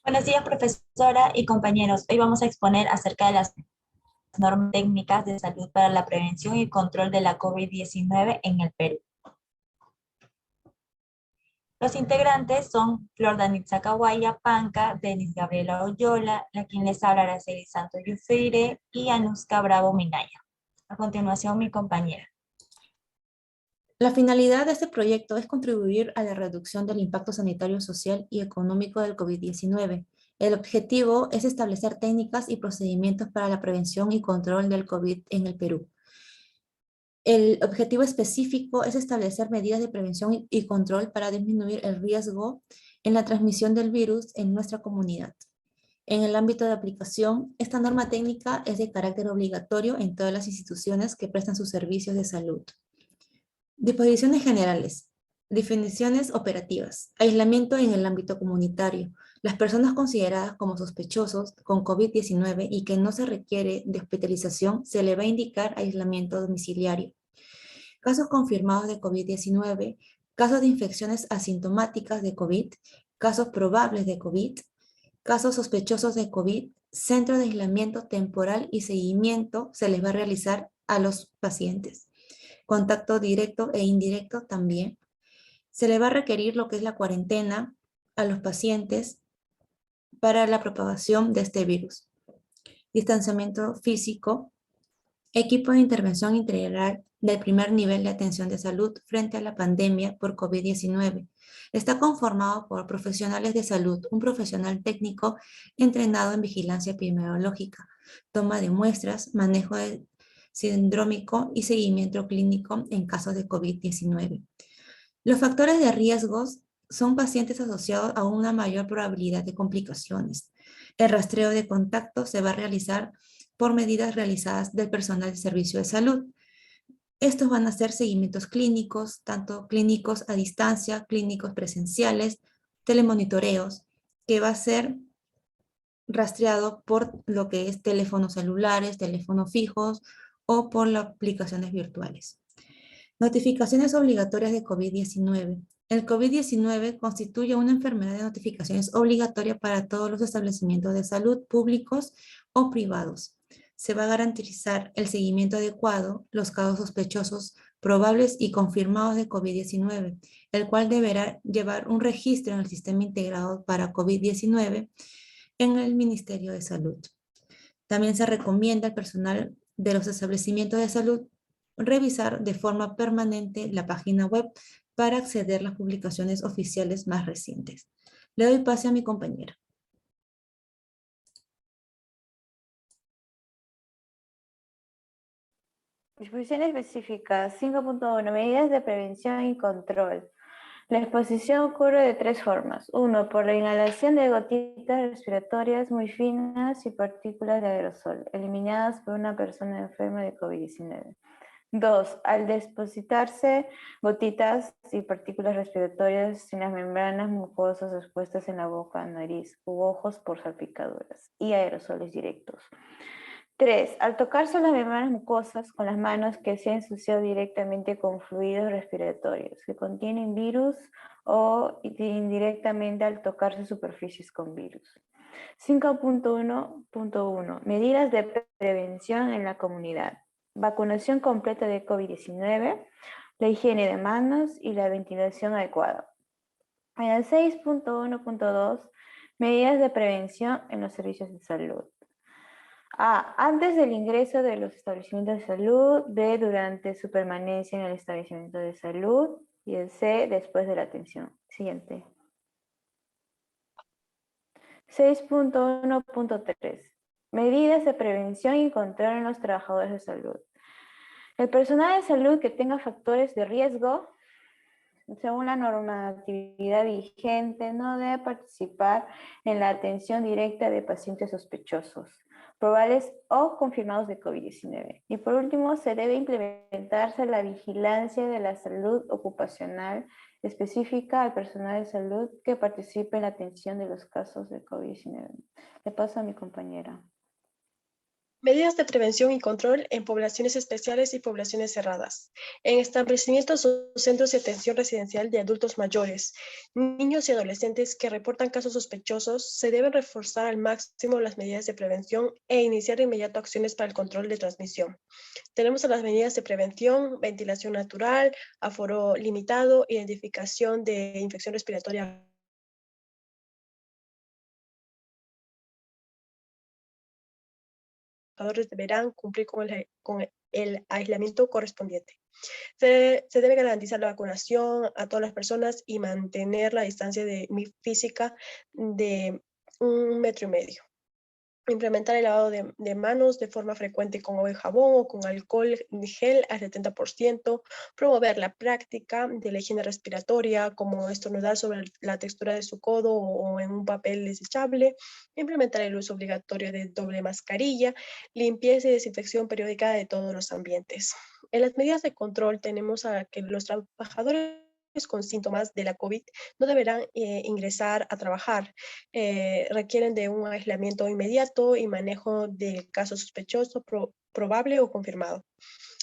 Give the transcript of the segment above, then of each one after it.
Buenos días, profesora y compañeros. Hoy vamos a exponer acerca de las normas técnicas de salud para la prevención y control de la COVID-19 en el Perú. Los integrantes son Flor Danitza Kawaya Panca, Denis Gabriela Oyola, la quien les habla Araceli Santos Yufire y Anuska Bravo Minaya. A continuación, mi compañera. La finalidad de este proyecto es contribuir a la reducción del impacto sanitario, social y económico del COVID-19. El objetivo es establecer técnicas y procedimientos para la prevención y control del COVID en el Perú. El objetivo específico es establecer medidas de prevención y control para disminuir el riesgo en la transmisión del virus en nuestra comunidad. En el ámbito de aplicación, esta norma técnica es de carácter obligatorio en todas las instituciones que prestan sus servicios de salud. Disposiciones generales. Definiciones operativas. Aislamiento en el ámbito comunitario. Las personas consideradas como sospechosos con COVID-19 y que no se requiere de hospitalización, se le va a indicar aislamiento domiciliario. Casos confirmados de COVID-19, casos de infecciones asintomáticas de COVID, casos probables de COVID, casos sospechosos de COVID, centro de aislamiento temporal y seguimiento se les va a realizar a los pacientes. Contacto directo e indirecto también. Se le va a requerir lo que es la cuarentena a los pacientes para la propagación de este virus. Distanciamiento físico, equipo de intervención integral del primer nivel de atención de salud frente a la pandemia por COVID-19. Está conformado por profesionales de salud, un profesional técnico entrenado en vigilancia epidemiológica, toma de muestras, manejo sindrómico y seguimiento clínico en casos de COVID-19. Los factores de riesgos son pacientes asociados a una mayor probabilidad de complicaciones. El rastreo de contacto se va a realizar por medidas realizadas del personal de servicio de salud. Estos van a ser seguimientos clínicos, tanto clínicos a distancia, clínicos presenciales, telemonitoreos, que va a ser rastreado por lo que es teléfonos celulares, teléfonos fijos o por las aplicaciones virtuales. Notificaciones obligatorias de COVID-19. El COVID-19 constituye una enfermedad de notificaciones obligatoria para todos los establecimientos de salud públicos o privados. Se va a garantizar el seguimiento adecuado, los casos sospechosos, probables y confirmados de COVID-19, el cual deberá llevar un registro en el sistema integrado para COVID-19 en el Ministerio de Salud. También se recomienda al personal de los establecimientos de salud revisar de forma permanente la página web para acceder a las publicaciones oficiales más recientes. Le doy pase a mi compañera. Disposición específica 5.1. Medidas de prevención y control. La exposición ocurre de tres formas. 1. Por la inhalación de gotitas respiratorias muy finas y partículas de aerosol, eliminadas por una persona enferma de COVID-19. 2. Al depositarse gotitas y partículas respiratorias en las membranas mucosas expuestas en la boca, nariz u ojos por salpicaduras y aerosoles directos. 3. Al tocarse las membranas mucosas con las manos que se han ensuciado directamente con fluidos respiratorios que contienen virus o indirectamente al tocarse superficies con virus. 5.1.1. Medidas de prevención en la comunidad. Vacunación completa de COVID-19, la higiene de manos y la ventilación adecuada. En el 6.1.2, medidas de prevención en los servicios de salud. A. Antes del ingreso de los establecimientos de salud. B. Durante su permanencia en el establecimiento de salud. Y el C. Después de la atención. Siguiente. 6.1.3. Medidas de prevención y control en los trabajadores de salud. El personal de salud que tenga factores de riesgo, según la normatividad vigente, no debe participar en la atención directa de pacientes sospechosos, probables o confirmados de COVID-19. Y por último, se debe implementarse la vigilancia de la salud ocupacional específica al personal de salud que participe en la atención de los casos de COVID-19. Le paso a mi compañera. Medidas de prevención y control en poblaciones especiales y poblaciones cerradas. En establecimientos o centros de atención residencial de adultos mayores, niños y adolescentes que reportan casos sospechosos, se deben reforzar al máximo las medidas de prevención e iniciar de inmediato acciones para el control de transmisión. Tenemos las medidas de prevención: ventilación natural, aforo limitado, identificación de infección respiratoria. Los trabajadores deberán cumplir con el aislamiento correspondiente. Se debe garantizar la vacunación a todas las personas y mantener la distancia física de 1,5 metros. Implementar el lavado de manos de forma frecuente con agua y jabón o con alcohol gel al 70%. Promover la práctica de la higiene respiratoria, como estornudar sobre la textura de su codo o en un papel desechable. Implementar el uso obligatorio de doble mascarilla. Limpieza y desinfección periódica de todos los ambientes. En las medidas de control tenemos a que los trabajadores con síntomas de la COVID no deberán ingresar a trabajar. Requieren de un aislamiento inmediato y manejo del caso sospechoso, probable o confirmado.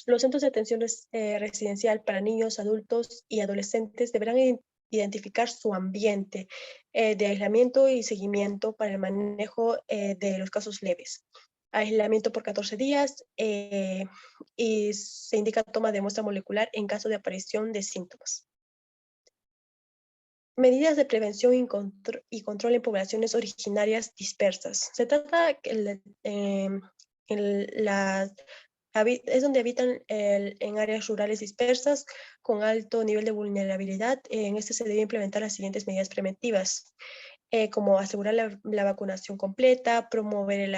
Los centros de atención residencial para niños, adultos y adolescentes deberán identificar su ambiente de aislamiento y seguimiento para el manejo de los casos leves. Aislamiento por 14 días y se indica toma de muestra molecular en caso de aparición de síntomas. Medidas de prevención y control en poblaciones originarias dispersas. Se trata que es donde habitan en áreas rurales dispersas con alto nivel de vulnerabilidad. En este se debe implementar las siguientes medidas preventivas, como asegurar la vacunación completa, promover el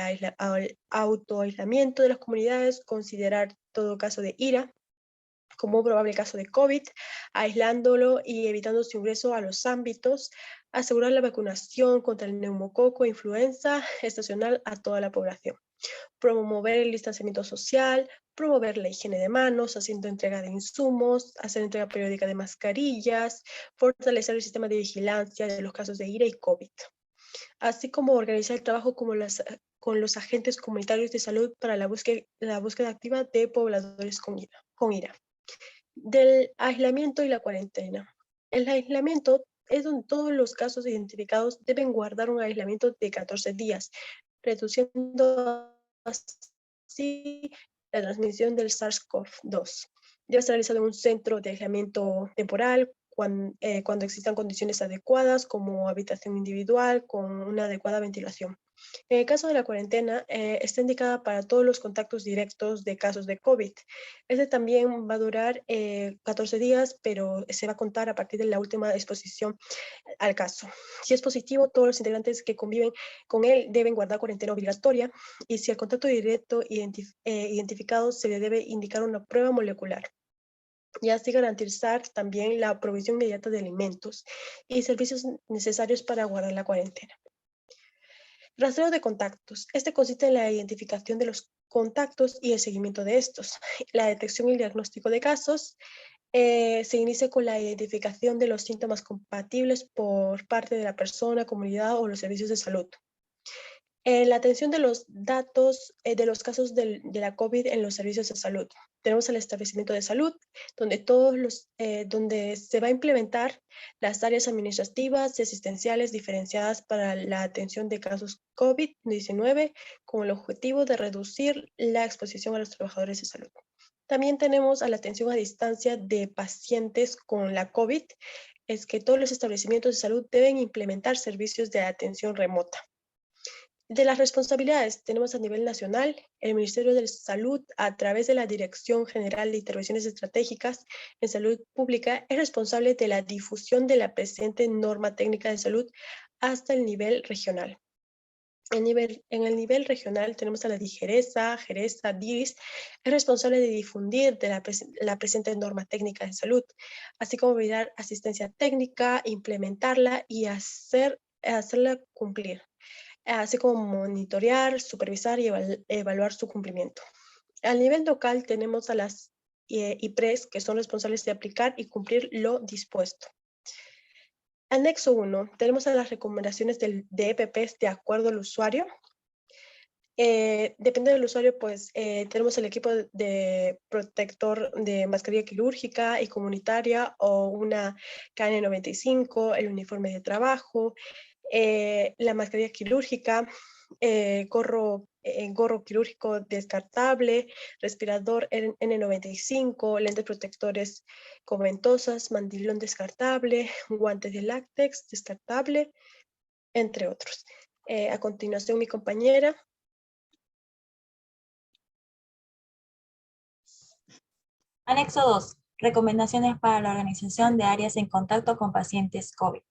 autoaislamiento de las comunidades, considerar todo caso de IRA como un probable caso de COVID, aislándolo y evitando su ingreso a los ámbitos, asegurar la vacunación contra el neumococo e influenza estacional a toda la población, promover el distanciamiento social, promover la higiene de manos, haciendo entrega de insumos, hacer entrega periódica de mascarillas, fortalecer el sistema de vigilancia de los casos de IRA y COVID, así como organizar el trabajo con los agentes comunitarios de salud para la búsqueda activa de pobladores con IRA. Del aislamiento y la cuarentena. El aislamiento es donde todos los casos identificados deben guardar un aislamiento de 14 días, reduciendo así la transmisión del SARS-CoV-2. Debe ser realizado en un centro de aislamiento temporal cuando existan condiciones adecuadas, como habitación individual con una adecuada ventilación. En el caso de la cuarentena, está indicada para todos los contactos directos de casos de COVID. Este también va a durar 14 días, pero se va a contar a partir de la última exposición al caso. Si es positivo, todos los integrantes que conviven con él deben guardar cuarentena obligatoria, y si el contacto directo identificado, se le debe indicar una prueba molecular, y así garantizar también la provisión inmediata de alimentos y servicios necesarios para guardar la cuarentena. Rastreo de contactos. Este consiste en la identificación de los contactos y el seguimiento de estos. La detección y el diagnóstico de casos. Se inicia con la identificación de los síntomas compatibles por parte de la persona, comunidad o los servicios de salud. La atención de los datos de los casos de la COVID en los servicios de salud. Tenemos el establecimiento de salud, donde se va a implementar las áreas administrativas y asistenciales diferenciadas para la atención de casos COVID-19 con el objetivo de reducir la exposición a los trabajadores de salud. También tenemos a la atención a distancia de pacientes con la COVID. Es que todos los establecimientos de salud deben implementar servicios de atención remota. De las responsabilidades, tenemos a nivel nacional, el Ministerio de Salud, a través de la Dirección General de Intervenciones Estratégicas en Salud Pública, es responsable de la difusión de la presente norma técnica de salud hasta el nivel regional. En el nivel regional tenemos a la DIGERESA, DIRIS, es responsable de difundir la presente norma técnica de salud, así como brindar asistencia técnica, implementarla y hacerla cumplir, así como monitorear, supervisar y evaluar su cumplimiento. Al nivel local tenemos a las IPRES, que son responsables de aplicar y cumplir lo dispuesto. Anexo 1, tenemos a las recomendaciones de EPPs de acuerdo al usuario. Depende del usuario, pues tenemos el equipo de protector de mascarilla quirúrgica y comunitaria o una KN95, el uniforme de trabajo, la mascarilla quirúrgica, gorro quirúrgico descartable, respirador N95, lentes protectores con ventosas, mandilón descartable, guantes de látex descartable, entre otros. A continuación, mi compañera. Anexo 2. Recomendaciones para la organización de áreas en contacto con pacientes COVID.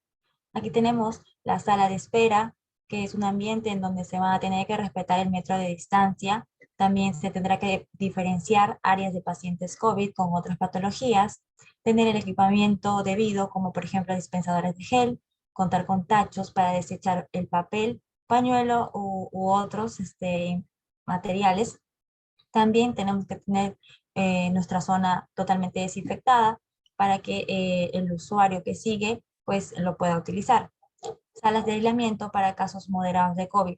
Aquí tenemos la sala de espera, que es un ambiente en donde se va a tener que respetar el metro de distancia. También se tendrá que diferenciar áreas de pacientes COVID con otras patologías, tener el equipamiento debido, como por ejemplo dispensadores de gel, contar con tachos para desechar el papel, pañuelo u otros materiales. También tenemos que tener nuestra zona totalmente desinfectada para que el usuario que sigue pues lo pueda utilizar. Salas de aislamiento para casos moderados de COVID.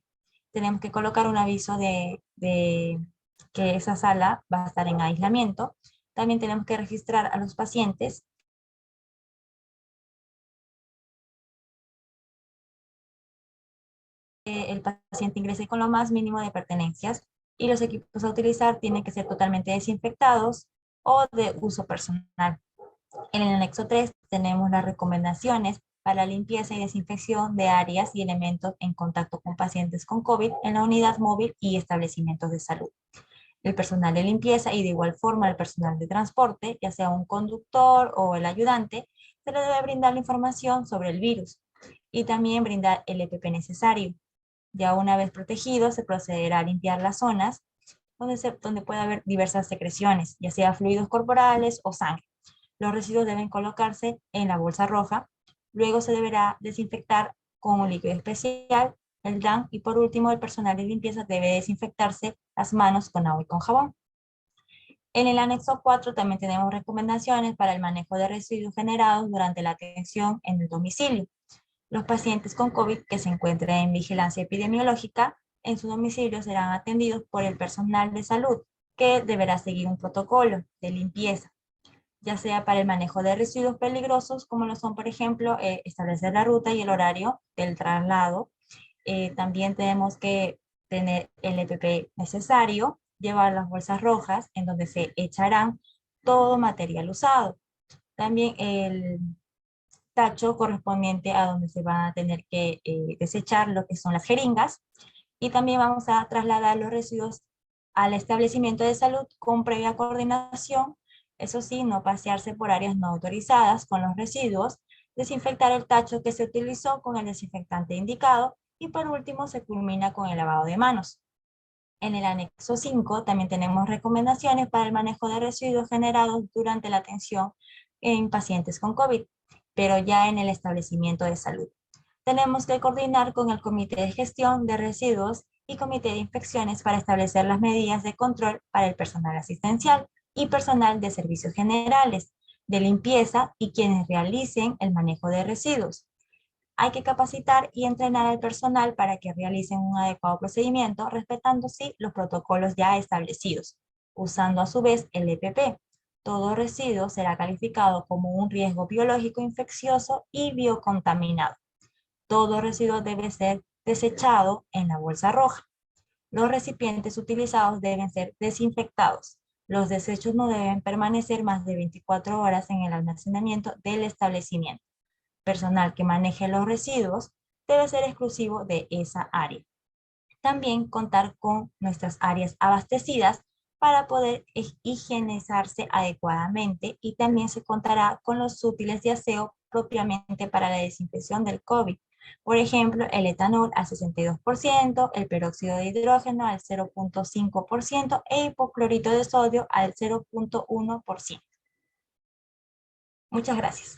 Tenemos que colocar un aviso de que esa sala va a estar en aislamiento. También tenemos que registrar a los pacientes el paciente ingrese con lo más mínimo de pertenencias y los equipos a utilizar tienen que ser totalmente desinfectados o de uso personal. En el anexo 3 tenemos las recomendaciones para la limpieza y desinfección de áreas y elementos en contacto con pacientes con COVID en la unidad móvil y establecimientos de salud. El personal de limpieza y de igual forma el personal de transporte, ya sea un conductor o el ayudante, se le debe brindar la información sobre el virus y también brindar el EPP necesario. Ya una vez protegido, se procederá a limpiar las zonas donde puede haber diversas secreciones, ya sea fluidos corporales o sangre. Los residuos deben colocarse en la bolsa roja. Luego se deberá desinfectar con un líquido especial, el DAN, y por último el personal de limpieza debe desinfectarse las manos con agua y con jabón. En el anexo 4 también tenemos recomendaciones para el manejo de residuos generados durante la atención en el domicilio. Los pacientes con COVID que se encuentren en vigilancia epidemiológica en su domicilio serán atendidos por el personal de salud, que deberá seguir un protocolo de limpieza, ya sea para el manejo de residuos peligrosos, como lo son, por ejemplo, establecer la ruta y el horario del traslado. También tenemos que tener el EPP necesario, llevar las bolsas rojas en donde se echarán todo material usado. También el tacho correspondiente a donde se van a tener que desechar lo que son las jeringas, y también vamos a trasladar los residuos al establecimiento de salud con previa coordinación. Eso sí, no pasearse por áreas no autorizadas con los residuos, desinfectar el tacho que se utilizó con el desinfectante indicado y por último se culmina con el lavado de manos. En el anexo 5 también tenemos recomendaciones para el manejo de residuos generados durante la atención en pacientes con COVID, pero ya en el establecimiento de salud. Tenemos que coordinar con el Comité de Gestión de Residuos y Comité de Inspecciones para establecer las medidas de control para el personal asistencial y personal de servicios generales, de limpieza y quienes realicen el manejo de residuos. Hay que capacitar y entrenar al personal para que realicen un adecuado procedimiento, respetando sí los protocolos ya establecidos, usando a su vez el EPP. Todo residuo será calificado como un riesgo biológico infeccioso y biocontaminado. Todo residuo debe ser desechado en la bolsa roja. Los recipientes utilizados deben ser desinfectados. Los desechos no deben permanecer más de 24 horas en el almacenamiento del establecimiento. Personal que maneje los residuos debe ser exclusivo de esa área. También contar con nuestras áreas abastecidas para poder higienizarse adecuadamente, y también se contará con los útiles de aseo propiamente para la desinfección del COVID. Por ejemplo, el etanol al 62%, el peróxido de hidrógeno al 0.5% e hipoclorito de sodio al 0.1%. Muchas gracias.